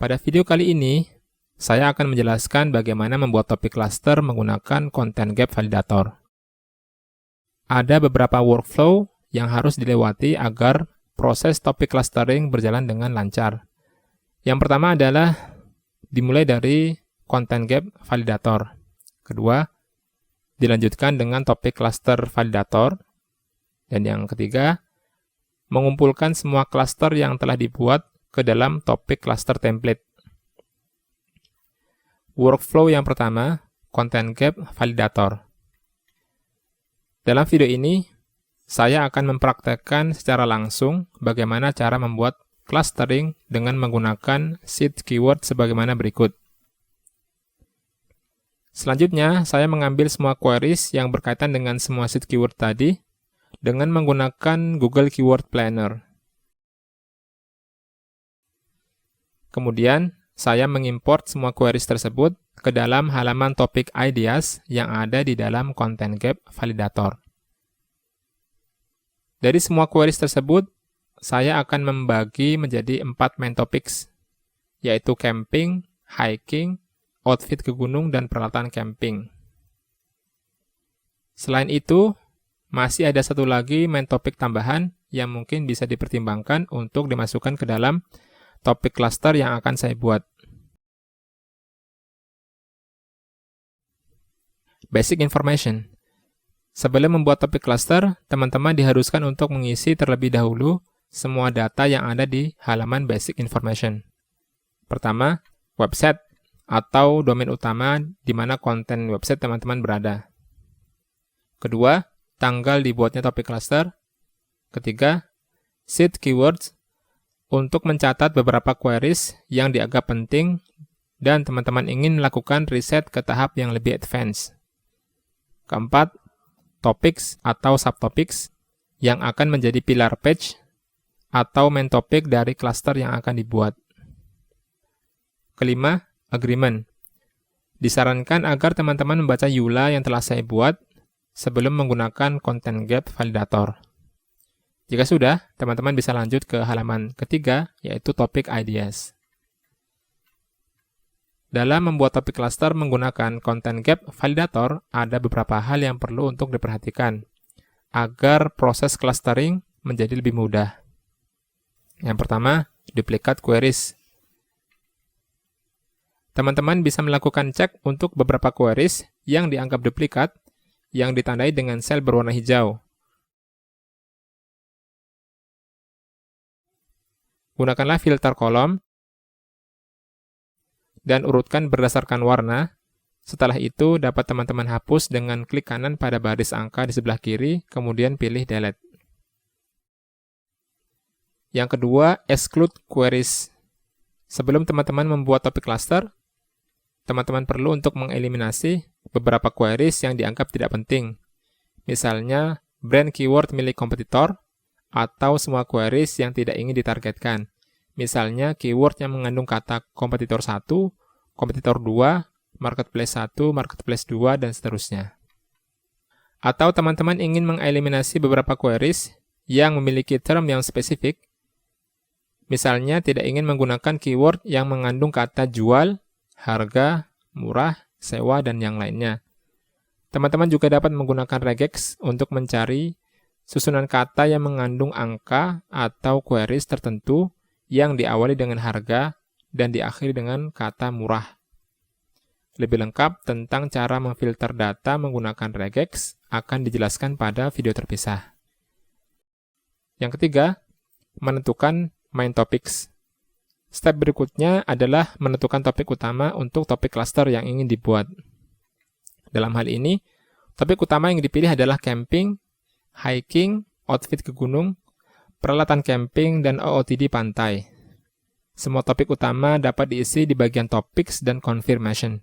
Pada video kali ini, saya akan menjelaskan bagaimana membuat topik cluster menggunakan Content Gap Validator. Ada beberapa workflow yang harus dilewati agar proses topik clustering berjalan dengan lancar. Yang pertama adalah dimulai dari Content Gap Validator. Kedua, dilanjutkan dengan topik cluster validator. Dan yang ketiga, mengumpulkan semua cluster yang telah dibuat ke dalam topik cluster template. Workflow yang pertama, Content Gap Validator. Dalam video ini, saya akan mempraktekkan secara langsung bagaimana cara membuat clustering dengan menggunakan seed keyword sebagaimana berikut. Selanjutnya, saya mengambil semua queries yang berkaitan dengan semua seed keyword tadi dengan menggunakan Google Keyword Planner. Kemudian, saya mengimport semua queries tersebut ke dalam halaman topik ideas yang ada di dalam Content Gap Validator. Dari semua queries tersebut, saya akan membagi menjadi 4 main topics, yaitu camping, hiking, outfit ke gunung, dan peralatan camping. Selain itu, masih ada satu lagi main topik tambahan yang mungkin bisa dipertimbangkan untuk dimasukkan ke dalam topik cluster yang akan saya buat. Basic information. Sebelum membuat topik cluster, teman-teman diharuskan untuk mengisi terlebih dahulu semua data yang ada di halaman basic information. Pertama, website atau domain utama di mana konten website teman-teman berada. Kedua, tanggal dibuatnya topik cluster. Ketiga, seed keywords untuk mencatat beberapa queries yang dianggap penting dan teman-teman ingin melakukan riset ke tahap yang lebih advance. Keempat, topics atau subtopics yang akan menjadi pilar page atau main topic dari cluster yang akan dibuat. Kelima, agreement. Disarankan agar teman-teman membaca EULA yang telah saya buat sebelum menggunakan Content Gap Validator. Jika sudah, teman-teman bisa lanjut ke halaman ketiga, yaitu topik ideas. Dalam membuat topik cluster menggunakan Content Gap Validator, ada beberapa hal yang perlu untuk diperhatikan agar proses clustering menjadi lebih mudah. Yang pertama, duplicate queries. Teman-teman bisa melakukan cek untuk beberapa queries yang dianggap duplikat yang ditandai dengan sel berwarna hijau. Gunakanlah filter kolom dan urutkan berdasarkan warna. Setelah itu, dapat teman-teman hapus dengan klik kanan pada baris angka di sebelah kiri, kemudian pilih delete. Yang kedua, exclude queries. Sebelum teman-teman membuat topik cluster, teman-teman perlu untuk mengeliminasi beberapa queries yang dianggap tidak penting. Misalnya, brand keyword milik kompetitor, atau semua queries yang tidak ingin ditargetkan. Misalnya, keyword yang mengandung kata kompetitor 1, kompetitor 2, marketplace 1, marketplace 2, dan seterusnya. Atau teman-teman ingin mengeliminasi beberapa queries yang memiliki term yang spesifik. Misalnya, tidak ingin menggunakan keyword yang mengandung kata jual, harga, murah, sewa, dan yang lainnya. Teman-teman juga dapat menggunakan regex untuk mencari susunan kata yang mengandung angka atau queries tertentu yang diawali dengan harga dan diakhiri dengan kata murah. Lebih lengkap tentang cara memfilter data menggunakan regex akan dijelaskan pada video terpisah. Yang ketiga, menentukan main topics. Step berikutnya adalah menentukan topik utama untuk topik cluster yang ingin dibuat. Dalam hal ini, topik utama yang dipilih adalah camping, hiking, outfit ke gunung, peralatan camping, dan OOTD pantai. Semua topik utama dapat diisi di bagian topics dan confirmation.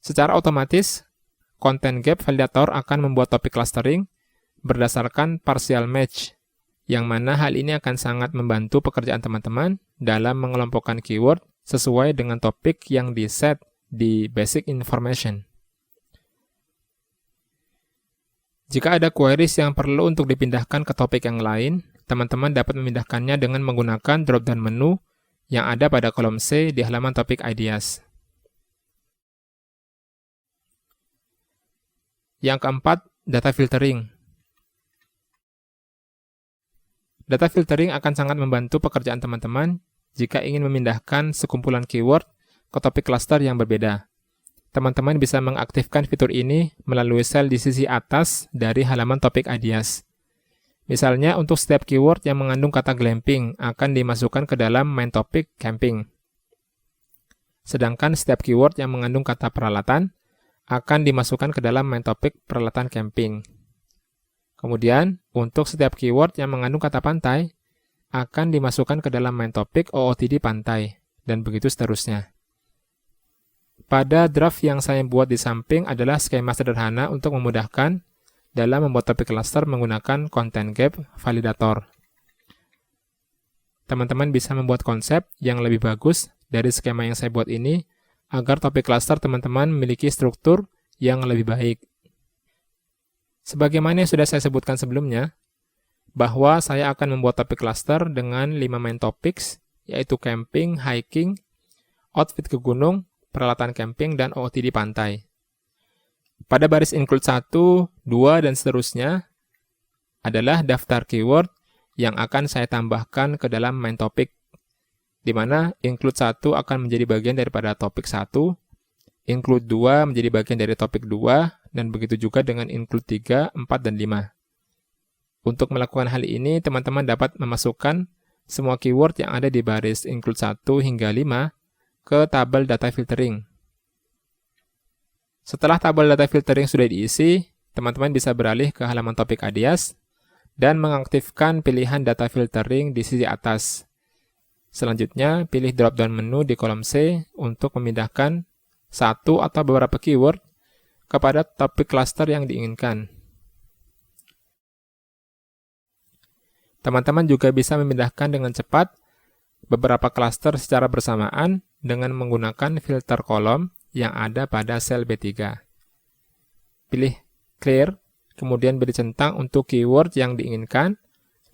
Secara otomatis, Content Gap Validator akan membuat topik clustering berdasarkan partial match, yang mana hal ini akan sangat membantu pekerjaan teman-teman dalam mengelompokkan keyword sesuai dengan topik yang di-set di basic information. Jika ada queries yang perlu untuk dipindahkan ke topik yang lain, teman-teman dapat memindahkannya dengan menggunakan drop-down menu yang ada pada kolom C di halaman topik Ideas. Yang keempat, data filtering. Data filtering akan sangat membantu pekerjaan teman-teman jika ingin memindahkan sekumpulan keyword ke topik cluster yang berbeda. Teman-teman bisa mengaktifkan fitur ini melalui sel di sisi atas dari halaman topik Ideas. Misalnya, untuk setiap keyword yang mengandung kata glamping akan dimasukkan ke dalam main topik camping. Sedangkan setiap keyword yang mengandung kata peralatan akan dimasukkan ke dalam main topik peralatan camping. Kemudian, untuk setiap keyword yang mengandung kata pantai, akan dimasukkan ke dalam main topik OOTD pantai, dan begitu seterusnya. Pada draft yang saya buat di samping adalah skema sederhana untuk memudahkan dalam membuat topik cluster menggunakan Content Gap Validator. Teman-teman bisa membuat konsep yang lebih bagus dari skema yang saya buat ini, agar topik cluster teman-teman memiliki struktur yang lebih baik. Sebagaimana yang sudah saya sebutkan sebelumnya, bahwa saya akan membuat topik cluster dengan 5 main topics, yaitu camping, hiking, outfit ke gunung, peralatan camping, dan OOTD pantai. Pada baris include 1, 2, dan seterusnya adalah daftar keyword yang akan saya tambahkan ke dalam main topik, di mana include 1 akan menjadi bagian daripada topik 1, include 2 menjadi bagian dari topik 2, dan begitu juga dengan include 3, 4, dan 5. Untuk melakukan hal ini, teman-teman dapat memasukkan semua keyword yang ada di baris include 1 hingga 5 ke tabel data filtering. Setelah tabel data filtering sudah diisi, teman-teman bisa beralih ke halaman topik Ideas dan mengaktifkan pilihan data filtering di sisi atas. Selanjutnya, pilih drop-down menu di kolom C untuk memindahkan satu atau beberapa keyword kepada topik cluster yang diinginkan. Teman-teman juga bisa memindahkan dengan cepat beberapa cluster secara bersamaan dengan menggunakan filter kolom yang ada pada sel B3. Pilih clear, kemudian beri centang untuk keyword yang diinginkan,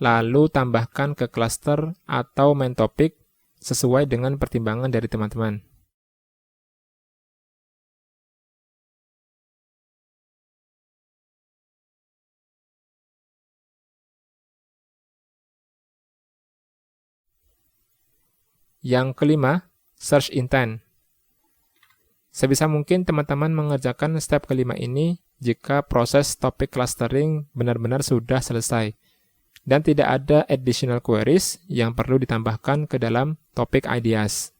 lalu tambahkan ke cluster atau main topik sesuai dengan pertimbangan dari teman-teman. Yang kelima, search intent. Sebisa mungkin teman-teman mengerjakan step kelima ini jika proses topik clustering benar-benar sudah selesai dan tidak ada additional queries yang perlu ditambahkan ke dalam topik Ideas.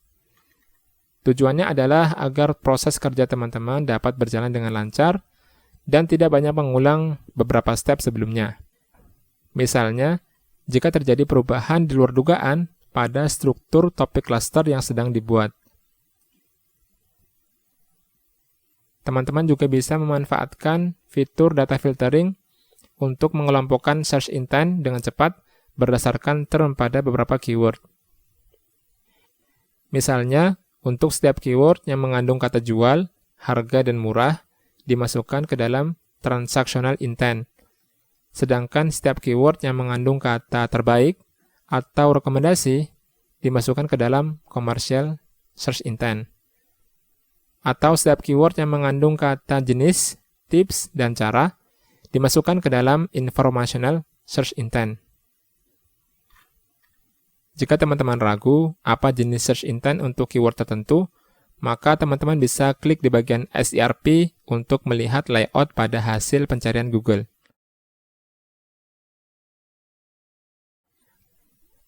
Tujuannya adalah agar proses kerja teman-teman dapat berjalan dengan lancar dan tidak banyak mengulang beberapa step sebelumnya. Misalnya, jika terjadi perubahan di luar dugaan pada struktur topik cluster yang sedang dibuat. Teman-teman juga bisa memanfaatkan fitur data filtering untuk mengelompokkan search intent dengan cepat berdasarkan term pada beberapa keyword. Misalnya, untuk setiap keyword yang mengandung kata jual, harga, dan murah dimasukkan ke dalam transactional intent. Sedangkan setiap keyword yang mengandung kata terbaik atau rekomendasi dimasukkan ke dalam commercial search intent. Atau setiap keyword yang mengandung kata jenis, tips, dan cara dimasukkan ke dalam informational search intent. Jika teman-teman ragu apa jenis search intent untuk keyword tertentu, maka teman-teman bisa klik di bagian SERP untuk melihat layout pada hasil pencarian Google.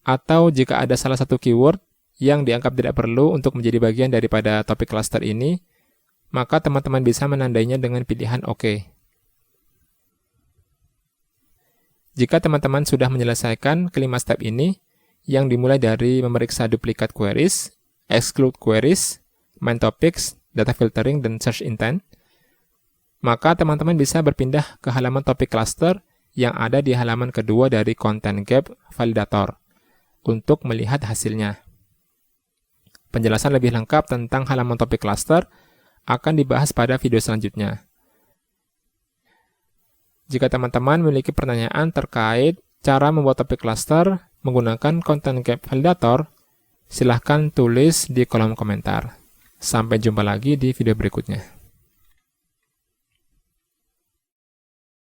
Atau jika ada salah satu keyword yang dianggap tidak perlu untuk menjadi bagian daripada topik cluster ini, maka teman-teman bisa menandainya dengan pilihan OK. Jika teman-teman sudah menyelesaikan kelima step ini, yang dimulai dari memeriksa duplikat queries, exclude queries, main topics, data filtering, dan search intent, maka teman-teman bisa berpindah ke halaman topik cluster yang ada di halaman kedua dari Content Gap Validator untuk melihat hasilnya. Penjelasan lebih lengkap tentang halaman topik cluster akan dibahas pada video selanjutnya. Jika teman-teman memiliki pertanyaan terkait cara membuat topik cluster menggunakan Content Gap Validator, Silahkan tulis di kolom komentar. Sampai jumpa lagi di video berikutnya.